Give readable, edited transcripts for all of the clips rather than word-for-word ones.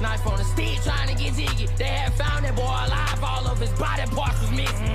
Knife on the stick, trying to get jiggy. They had found that boy alive, all of his body parts was missing.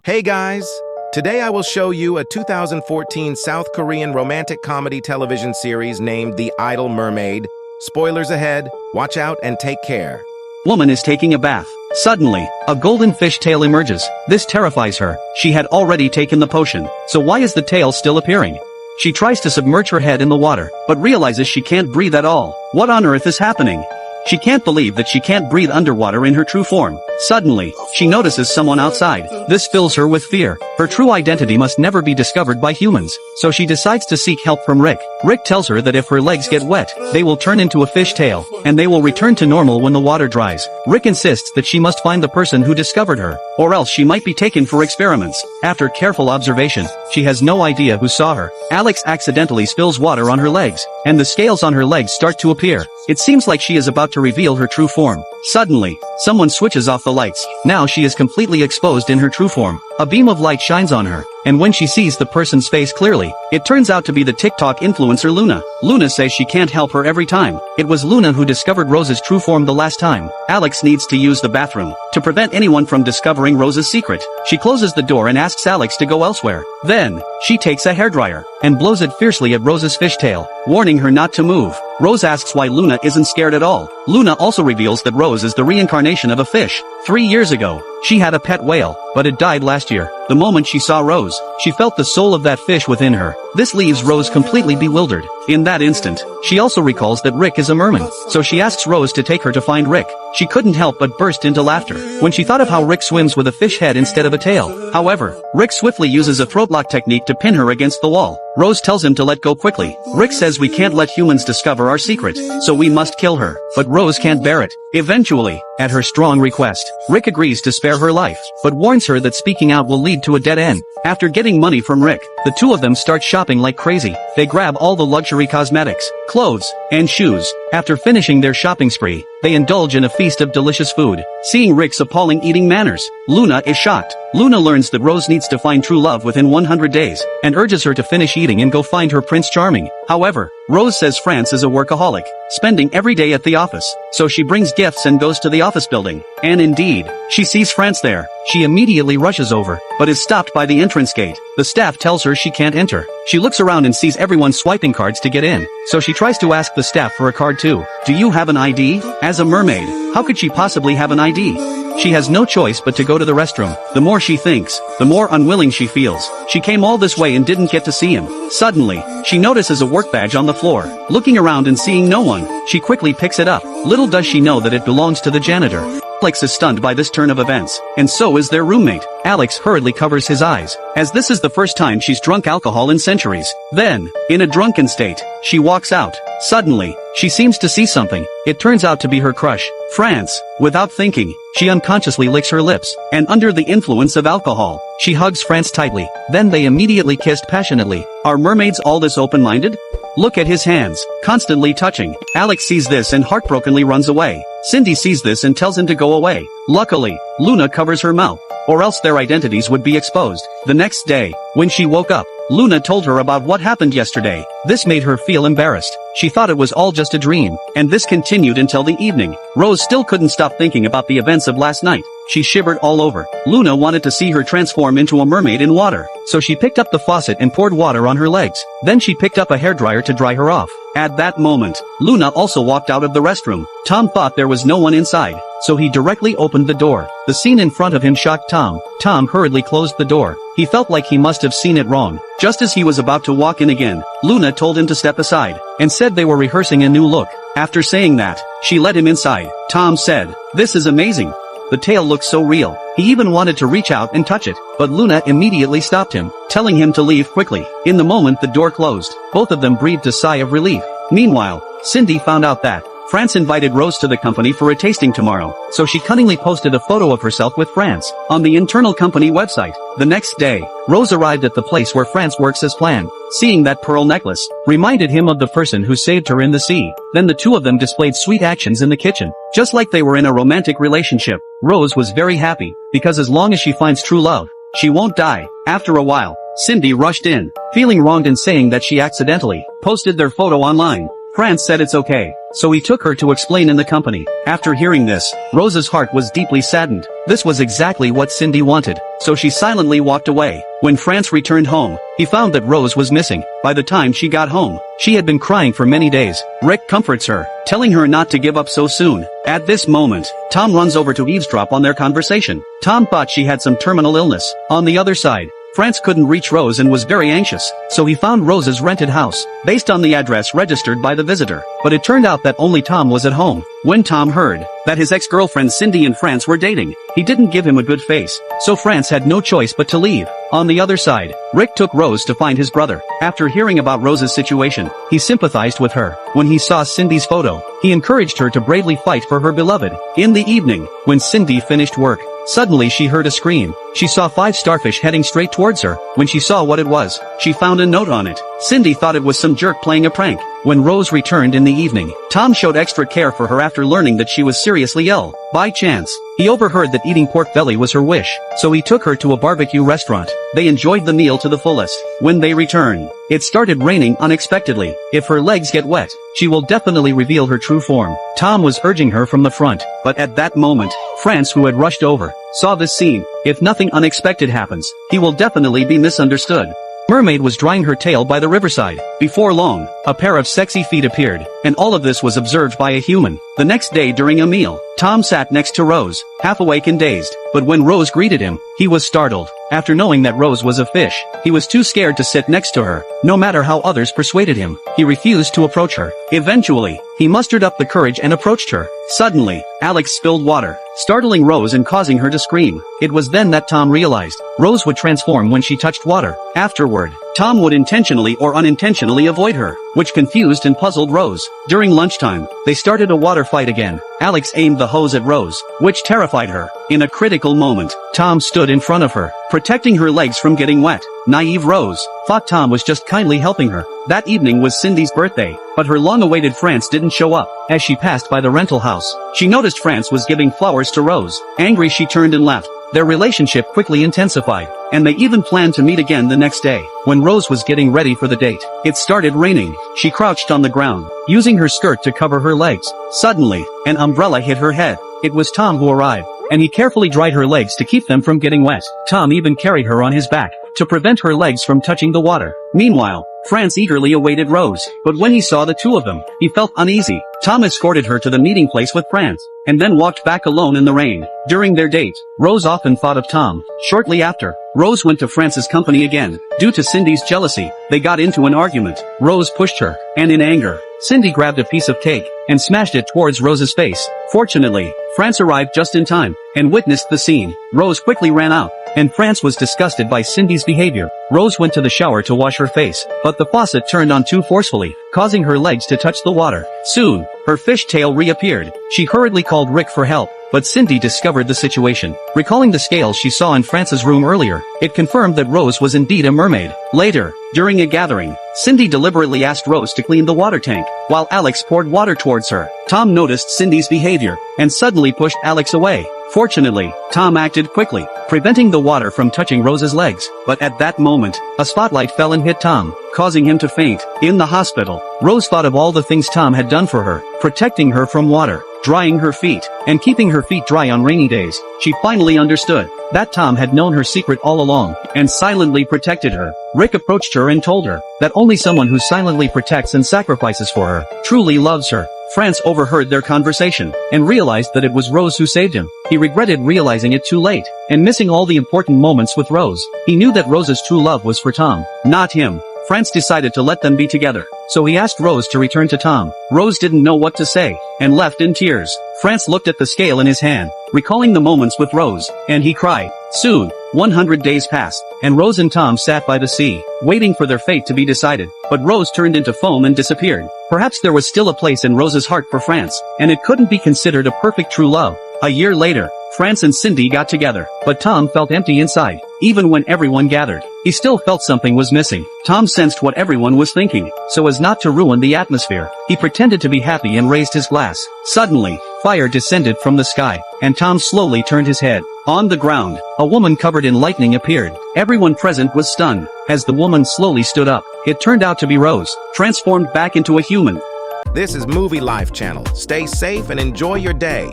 Hey guys! Today I will show you a 2014 South Korean romantic comedy television series named The Idle Mermaid. Spoilers ahead, watch out and take care. Woman is taking a bath. Suddenly, a golden fish tail emerges. This terrifies her. She had already taken the potion, so why is the tail still appearing? She tries to submerge her head in the water, but realizes she can't breathe at all. What on earth is happening? She can't believe that she can't breathe underwater in her true form. Suddenly, she notices someone outside. This fills her with fear. Her true identity must never be discovered by humans, so she decides to seek help from Rick. Rick tells her that if her legs get wet, they will turn into a fish tail, and they will return to normal when the water dries. Rick insists that she must find the person who discovered her, or else she might be taken for experiments. After careful observation, she has no idea who saw her. Alex accidentally spills water on her legs, and the scales on her legs start to appear. It seems like she is about to reveal her true form. Suddenly, someone switches off the lights. Now she is completely exposed in her true form. A beam of light shines on her, and when she sees the person's face clearly, it turns out to be the TikTok influencer Luna. Luna says she can't help her every time. It was Luna who discovered Rose's true form the last time. Alex needs to use the bathroom to prevent anyone from discovering Rose's secret. She closes the door and asks Alex to go elsewhere. Then, she takes a hairdryer and blows it fiercely at Rose's fishtail, warning her not to move. Rose asks why Luna isn't scared at all. Luna also reveals that Rose is the reincarnation of a fish. 3 years ago, she had a pet whale, but it died last year. The moment she saw Rose, she felt the soul of that fish within her. This leaves Rose completely bewildered. In that instant, she also recalls that Rick is a merman, so she asks Rose to take her to find Rick. She couldn't help but burst into laughter when she thought of how Rick swims with a fish head instead of a tail. However, Rick swiftly uses a throat lock technique to pin her against the wall. Rose tells him to let go quickly. Rick says we can't let humans discover our secret, so we must kill her. But Rose can't bear it. Eventually, at her strong request, Rick agrees to spare her life, but warns her that speaking out will lead to a dead end. After getting money from Rick, the two of them start shopping like crazy. They grab all the luxury cosmetics, clothes, and shoes. After finishing their shopping spree, they indulge in a feast of delicious food. Seeing Rick's appalling eating manners, Luna is shocked. Luna learns that Rose needs to find true love within 100 days, and urges her to finish eating and go find her Prince Charming. However, Rose says France is a workaholic, spending every day at the office, so she brings gifts and goes to the office building. And indeed, she sees France there. She immediately rushes over, but is stopped by the entrance gate. The staff tells her she can't enter. She looks around and sees everyone swiping cards to get in, so she tries to ask the staff for a card too. Do you have an ID? As a mermaid, how could she possibly have an ID? She has no choice but to go to the restroom. The more she thinks, the more unwilling she feels. She came all this way and didn't get to see him. Suddenly, she notices a work badge on the floor. Looking around and seeing no one, she quickly picks it up. Little does she know that it belongs to the janitor. Alex is stunned by this turn of events, and so is their roommate. Alex hurriedly covers his eyes, as this is the first time she's drunk alcohol in centuries. Then, in a drunken state, she walks out. Suddenly, she seems to see something. It turns out to be her crush, France. Without thinking, she unconsciously licks her lips, and under the influence of alcohol, she hugs France tightly. Then they immediately kissed passionately. Are mermaids all this open-minded? Look at his hands, constantly touching. Alex sees this and heartbrokenly runs away. Cindy sees this and tells him to go away. Luckily, Luna covers her mouth, or else their identities would be exposed. The next day, when she woke up, Luna told her about what happened yesterday. This made her feel embarrassed. She thought it was all just a dream, and this continued until the evening. Rose still couldn't stop thinking about the events of last night. She shivered all over. Luna wanted to see her transform into a mermaid in water, so she picked up the faucet and poured water on her legs. Then she picked up a hairdryer to dry her off. At that moment, Luna also walked out of the restroom. Tom thought there was no one inside, so he directly opened the door. The scene in front of him shocked Tom. Tom hurriedly closed the door. He felt like he must have seen it wrong. Just as he was about to walk in again, Luna told him to step aside, and said they were rehearsing a new look. After saying that, she let him inside. Tom said, "This is amazing. The tail looks so real." He even wanted to reach out and touch it, but Luna immediately stopped him, telling him to leave quickly. In the moment the door closed, both of them breathed a sigh of relief. Meanwhile, Cindy found out that France invited Rose to the company for a tasting tomorrow, so she cunningly posted a photo of herself with France on the internal company website. The next day, Rose arrived at the place where France works as planned. Seeing that pearl necklace reminded him of the person who saved her in the sea. Then the two of them displayed sweet actions in the kitchen, just like they were in a romantic relationship. Rose was very happy, because as long as she finds true love, she won't die. After a while, Cindy rushed in, feeling wronged and saying that she accidentally posted their photo online. France said it's okay, so he took her to explain in the company. After hearing this, Rose's heart was deeply saddened. This was exactly what Cindy wanted, so she silently walked away. When France returned home, he found that Rose was missing. By the time she got home, she had been crying for many days. Rick comforts her, telling her not to give up so soon. At this moment, Tom runs over to eavesdrop on their conversation. Tom thought she had some terminal illness. On the other side, France couldn't reach Rose and was very anxious, so he found Rose's rented house, based on the address registered by the visitor. But it turned out that only Tom was at home. When Tom heard that his ex-girlfriend Cindy and France were dating, he didn't give him a good face, so France had no choice but to leave. On the other side, Rick took Rose to find his brother. After hearing about Rose's situation, he sympathized with her. When he saw Cindy's photo, he encouraged her to bravely fight for her beloved. In the evening, when Cindy finished work, suddenly she heard a scream. She saw 5 starfish heading straight towards her. When she saw what it was, she found a note on it. Cindy thought it was some jerk playing a prank. When Rose returned in the evening, Tom showed extra care for her after learning that she was seriously ill. By chance, he overheard that eating pork belly was her wish, so he took her to a barbecue restaurant. They enjoyed the meal to the fullest. When they returned, it started raining unexpectedly. If her legs get wet, she will definitely reveal her true form. Tom was urging her from the front, but at that moment, France, who had rushed over, saw this scene. If nothing unexpected happens, he will definitely be misunderstood. Mermaid was drying her tail by the riverside. Before long, a pair of sexy feet appeared, and all of this was observed by a human. The next day during a meal, Tom sat next to Rose, half awake and dazed, but when Rose greeted him, he was startled. After knowing that Rose was a fish, he was too scared to sit next to her. No matter how others persuaded him, he refused to approach her. Eventually, he mustered up the courage and approached her. Suddenly, Alex spilled water, startling Rose and causing her to scream. It was then that Tom realized Rose would transform when she touched water. Afterward, Tom would intentionally or unintentionally avoid her, which confused and puzzled Rose. During lunchtime, they started a water fight again. Alex aimed the hose at Rose, which terrified her. In a critical moment, Tom stood in front of her, protecting her legs from getting wet. Naive Rose thought Tom was just kindly helping her. That evening was Cindy's birthday, but her long-awaited France didn't show up. As she passed by the rental house, she noticed France was giving flowers to Rose. Angry, she turned and left. Their relationship quickly intensified, and they even planned to meet again the next day. When Rose was getting ready for the date, it started raining. She crouched on the ground, using her skirt to cover her legs. Suddenly, an umbrella hit her head. It was Tom who arrived, and he carefully dried her legs to keep them from getting wet. Tom even carried her on his back, to prevent her legs from touching the water. Meanwhile, France eagerly awaited Rose, but when he saw the two of them, he felt uneasy. Tom escorted her to the meeting place with France, and then walked back alone in the rain. During their date, Rose often thought of Tom. Shortly after, Rose went to France's company again. Due to Cindy's jealousy, they got into an argument. Rose pushed her, and in anger, Cindy grabbed a piece of cake, and smashed it towards Rose's face. Fortunately, France arrived just in time, and witnessed the scene. Rose quickly ran out, and France was disgusted by Cindy's behavior. Rose went to the shower to wash her face, but the faucet turned on too forcefully, causing her legs to touch the water. Soon, her fish tail reappeared. She hurriedly called Rick for help, but Cindy discovered the situation. Recalling the scales she saw in France's room earlier, it confirmed that Rose was indeed a mermaid. Later, during a gathering, Cindy deliberately asked Rose to clean the water tank, while Alex poured water towards her. Tom noticed Cindy's behavior, and suddenly pushed Alex away. Fortunately, Tom acted quickly, preventing the water from touching Rose's legs. But at that moment, a spotlight fell and hit Tom, causing him to faint. In the hospital, Rose thought of all the things Tom had done for her, protecting her from water, drying her feet, and keeping her feet dry on rainy days. She finally understood that Tom had known her secret all along, and silently protected her. Rick approached her and told her that only someone who silently protects and sacrifices for her truly loves her. France overheard their conversation, and realized that it was Rose who saved him. He regretted realizing it too late, and missing all the important moments with Rose. He knew that Rose's true love was for Tom, not him. France decided to let them be together, so he asked Rose to return to Tom. Rose didn't know what to say, and left in tears. France looked at the scale in his hand, recalling the moments with Rose, and he cried. Soon, 100 days passed, and Rose and Tom sat by the sea, waiting for their fate to be decided. But Rose turned into foam and disappeared. Perhaps there was still a place in Rose's heart for France, and it couldn't be considered a perfect true love. A year later, France and Cindy got together, but Tom felt empty inside. Even when everyone gathered, he still felt something was missing. Tom sensed what everyone was thinking, so as not to ruin the atmosphere, he pretended to be happy and raised his glass. Suddenly, fire descended from the sky, and Tom slowly turned his head. On the ground, a woman covered in lightning appeared. Everyone present was stunned. As the woman slowly stood up, it turned out to be Rose, transformed back into a human. This is Movie Life Channel. Stay safe and enjoy your day.